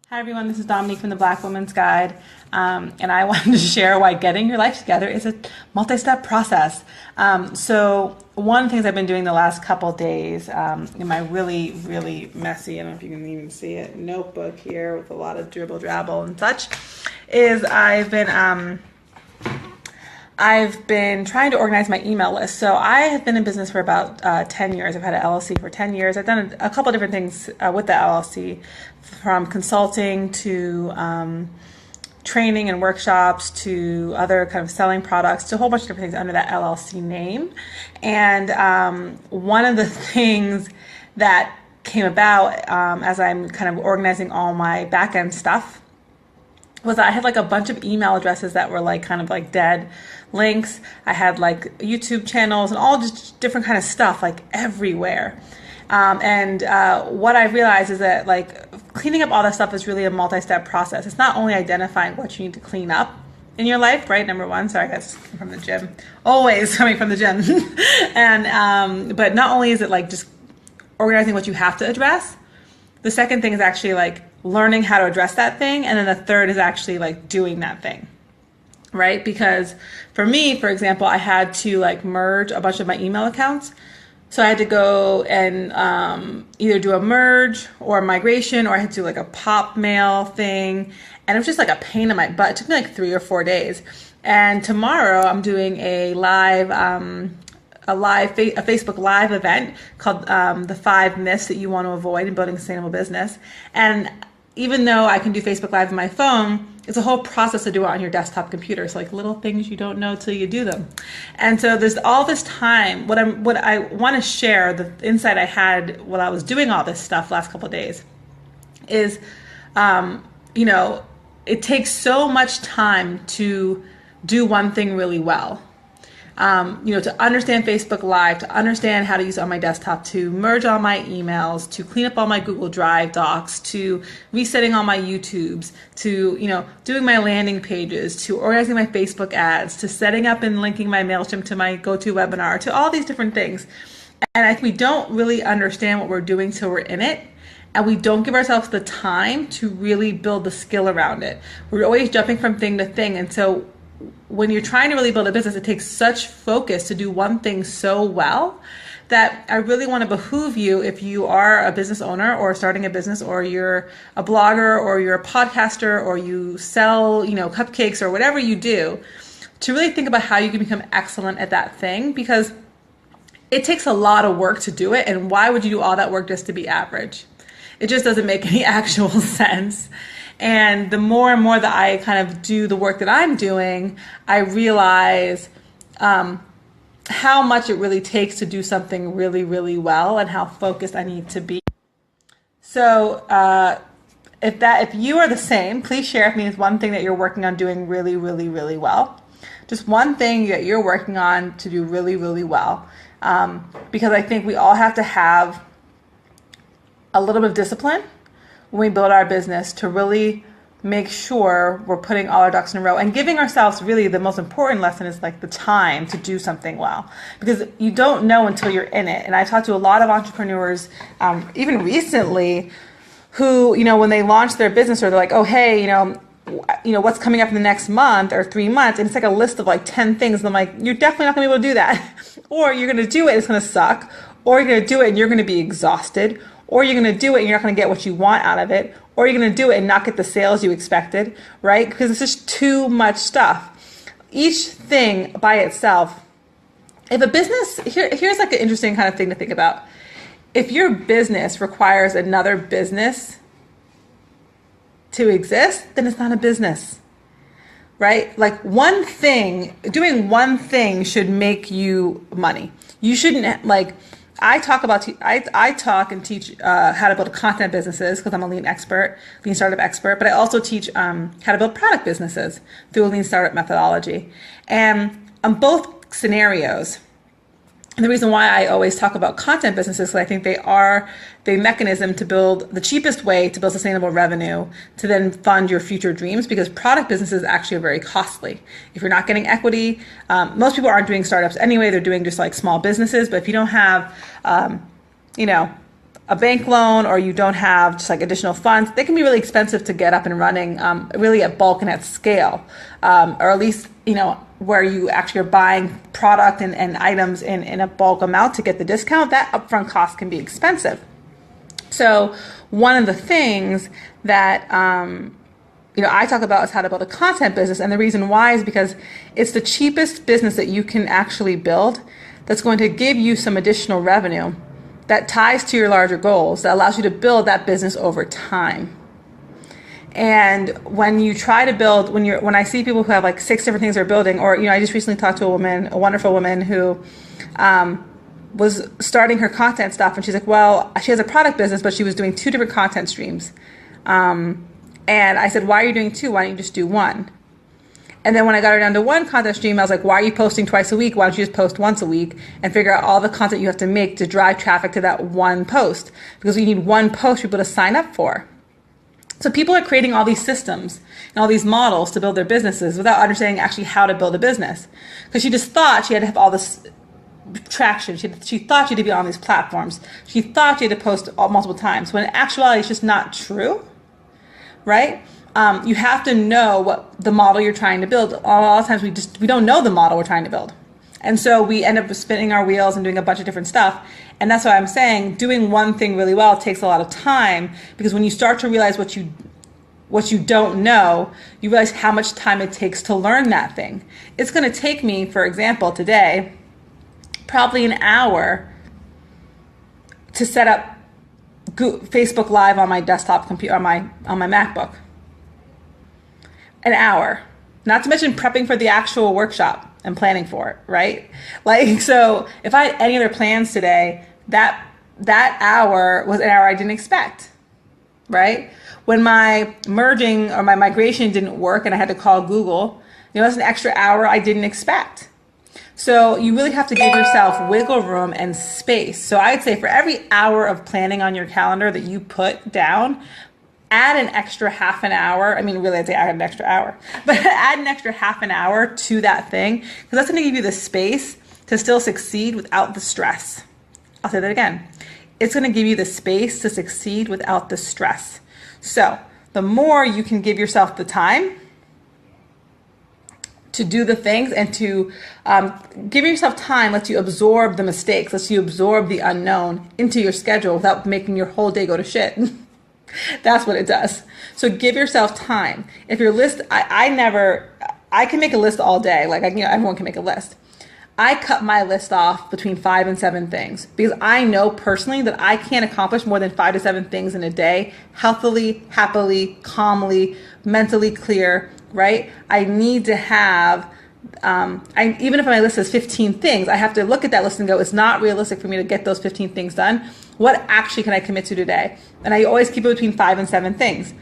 Hi everyone, this is Dominique from the Black Woman's Guide, and I wanted to share why getting your life together is a multi-step process. So one of the things I've been doing the last couple days in my really messy, I don't know if you can even see it, notebook here with a lot of dribble drabble and such, is I've been trying to organize my email list. So I have been in business for about 10 years. I've had an LLC for 10 years. I've done a couple different things with the LLC, from consulting to training and workshops to other kind of selling products to a whole bunch of different things under that LLC name. And one of the things that came about as I'm kind of organizing all my back-end stuff was I had like a bunch of email addresses that were like kind of like dead links. I had like YouTube channels and all just different kind of stuff like everywhere. What I realized is that like cleaning up all that stuff is really a multi-step process. It's not only identifying what you need to clean up in your life, right? Number one, sorry, that's from the gym, always coming from the gym. But not only is it like just organizing what you have to address, the second thing is actually like learning how to address that thing. And then the third is actually like doing that thing, right? Because for me, for example, I had to like merge a bunch of my email accounts. So I had to go and either do a merge or a migration, or I had to do like a pop mail thing. And it was just like a pain in my butt. It took me like 3 or 4 days. And tomorrow I'm doing a Facebook Live event called the 5 Myths That You Want to Avoid in Building a Sustainable Business. And even though I can do Facebook Live on my phone, it's a whole process to do it on your desktop computer. So like little things you don't know till you do them. And so there's all this time. What I want to share, the insight I had while I was doing all this stuff last couple of days is, it takes so much time to do one thing really well. To understand Facebook Live, to understand how to use it on my desktop, to merge all my emails, to clean up all my Google Drive docs, to resetting all my YouTubes, to, doing my landing pages, to organizing my Facebook ads, to setting up and linking my MailChimp to my GoToWebinar, to all these different things. And I think we don't really understand what we're doing till we're in it. And we don't give ourselves the time to really build the skill around it. We're always jumping from thing to thing. And so when you're trying to really build a business, it takes such focus to do one thing so well that I really want to behoove you, if you are a business owner or starting a business, or you're a blogger, or you're a podcaster, or you sell, cupcakes, or whatever you do, to really think about how you can become excellent at that thing, because it takes a lot of work to do it. And why would you do all that work just to be average? It just doesn't make any actual sense. And the more and more that I kind of do the work that I'm doing, I realize how much it really takes to do something really well, and how focused I need to be. So if you are the same, please share with me one thing that you're working on doing really well. Just one thing that you're working on to do really well. Because I think we all have to have a little bit of discipline when we build our business to really make sure we're putting all our ducks in a row and giving ourselves, really the most important lesson is like the time to do something well, because you don't know until you're in it. And I talked to a lot of entrepreneurs, even recently, who, when they launch their business, or they're like, oh, hey, what's coming up in the next month or 3 months? And it's like a list of like 10 things. And I'm like, you're definitely not gonna be able to do that. Or you're gonna do it, it's gonna suck. Or you're gonna do it and you're gonna be exhausted. Or you're going to do it and you're not going to get what you want out of it. Or you're going to do it and not get the sales you expected, right? Because it's just too much stuff. Each thing by itself, if a business, here's like an interesting kind of thing to think about. If your business requires another business to exist, then it's not a business, right? Like doing one thing should make you money. You shouldn't I talk and teach how to build content businesses, because I'm a lean startup expert, but I also teach how to build product businesses through a lean startup methodology. And on both scenarios, and the reason why I always talk about content businesses is because I think they are the mechanism to build the cheapest way to build sustainable revenue to then fund your future dreams, because product businesses actually are very costly. If you're not getting equity, most people aren't doing startups anyway, they're doing just like small businesses. But if you don't have, a bank loan or you don't have just like additional funds, they can be really expensive to get up and running, really at bulk and at scale, or at least, where you actually are buying product and items in a bulk amount to get the discount. That upfront cost can be expensive. So one of the things that I talk about is how to build a content business, and the reason why is because it's the cheapest business that you can actually build that's going to give you some additional revenue that ties to your larger goals, that allows you to build that business over time. And when you try to build, when I see people who have like 6 different things they're building, or, I just recently talked to a wonderful woman who was starting her content stuff, and she's like, well, she has a product business, but she was doing 2 different content streams. And I said, why are you doing 2? Why don't you just do 1? And then when I got her down to 1 content stream, I was like, why are you posting twice a week? Why don't you just post once a week and figure out all the content you have to make to drive traffic to that 1 post? Because you need 1 post for people to sign up for. So people are creating all these systems and all these models to build their businesses without understanding actually how to build a business. Because she just thought she had to have all this traction. She thought she had to be on these platforms. She thought she had to post multiple times, when in actuality it's just not true, right? You have to know what the model you're trying to build. A lot of times we don't know the model we're trying to build. And so we end up spinning our wheels and doing a bunch of different stuff. And that's why I'm saying doing one thing really well takes a lot of time, because when you start to realize what you don't know, you realize how much time it takes to learn that thing. It's going to take me, for example, today, probably an hour to set up Facebook Live on my desktop computer, on my MacBook. An hour. Not to mention prepping for the actual workshop and planning for it, right? Like, so if I had any other plans today, that hour was an hour I didn't expect, right? When my merging or my migration didn't work and I had to call Google, that's an extra hour I didn't expect. So you really have to give yourself wiggle room and space. So I'd say for every hour of planning on your calendar that you put down, add an extra half an hour. I mean, really, I'd say add an extra hour, but add an extra half an hour to that thing, because that's going to give you the space to still succeed without the stress. I'll say that again. It's going to give you the space to succeed without the stress. So the more you can give yourself the time to do the things and to give yourself time, lets you absorb the mistakes, lets you absorb the unknown into your schedule without making your whole day go to shit. That's what it does. So give yourself time. If your list, I can make a list all day. Like, everyone can make a list. I cut my list off between 5 and 7 things, because I know personally that I can't accomplish more than 5 to 7 things in a day, healthily, happily, calmly, mentally clear, right? I need to have, even if my list is 15 things, I have to look at that list and go, it's not realistic for me to get those 15 things done. What actually can I commit to today? And I always keep it between 5 and 7 things,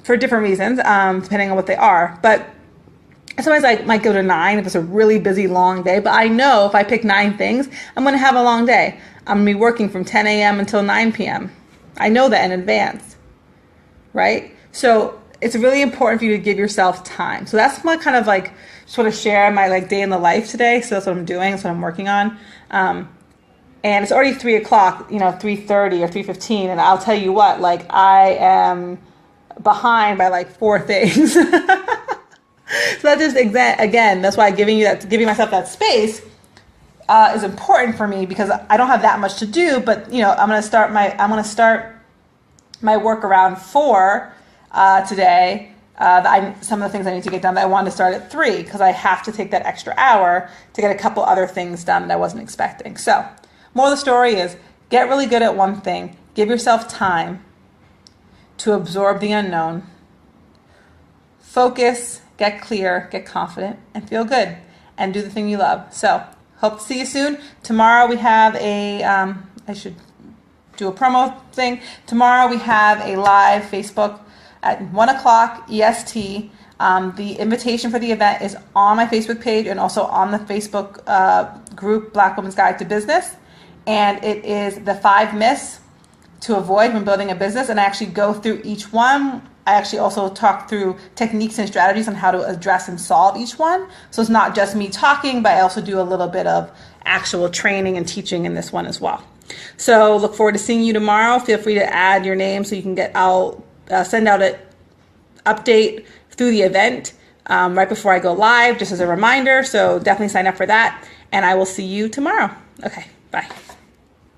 for different reasons, depending on what they are. But sometimes I might go to 9 if it's a really busy, long day. But I know if I pick 9 things, I'm going to have a long day. I'm going to be working from 10 a.m. until 9 p.m. I know that in advance, right? So it's really important for you to give yourself time. So that's my kind of just want to share my day in the life today. So that's what I'm doing. That's what I'm working on. And it's already 3 o'clock, 3:30 or 3:15. And I'll tell you what, I am behind by 4 things. So that just, again, that's why giving myself that space is important for me, because I don't have that much to do. But, I'm going to start my work around 4 today. Some of the things I need to get done that I wanted to start at 3, because I have to take that extra hour to get a couple other things done that I wasn't expecting. So more of the story is, get really good at one thing. Give yourself time to absorb the unknown. Focus, get clear, get confident, and feel good. And do the thing you love. So hope to see you soon. Tomorrow we have I should do a promo thing. Tomorrow we have a live Facebook at 1 o'clock EST. The invitation for the event is on my Facebook page and also on the Facebook group Black Women's Guide to Business. And it is the 5 myths to avoid when building a business. And I actually go through each one. I actually also talk through techniques and strategies on how to address and solve each one. So it's not just me talking, but I also do a little bit of actual training and teaching in this one as well. So look forward to seeing you tomorrow. Feel free to add your name so you can I'll send out an update through the event right before I go live, just as a reminder. So definitely sign up for that, and I will see you tomorrow. Okay, bye.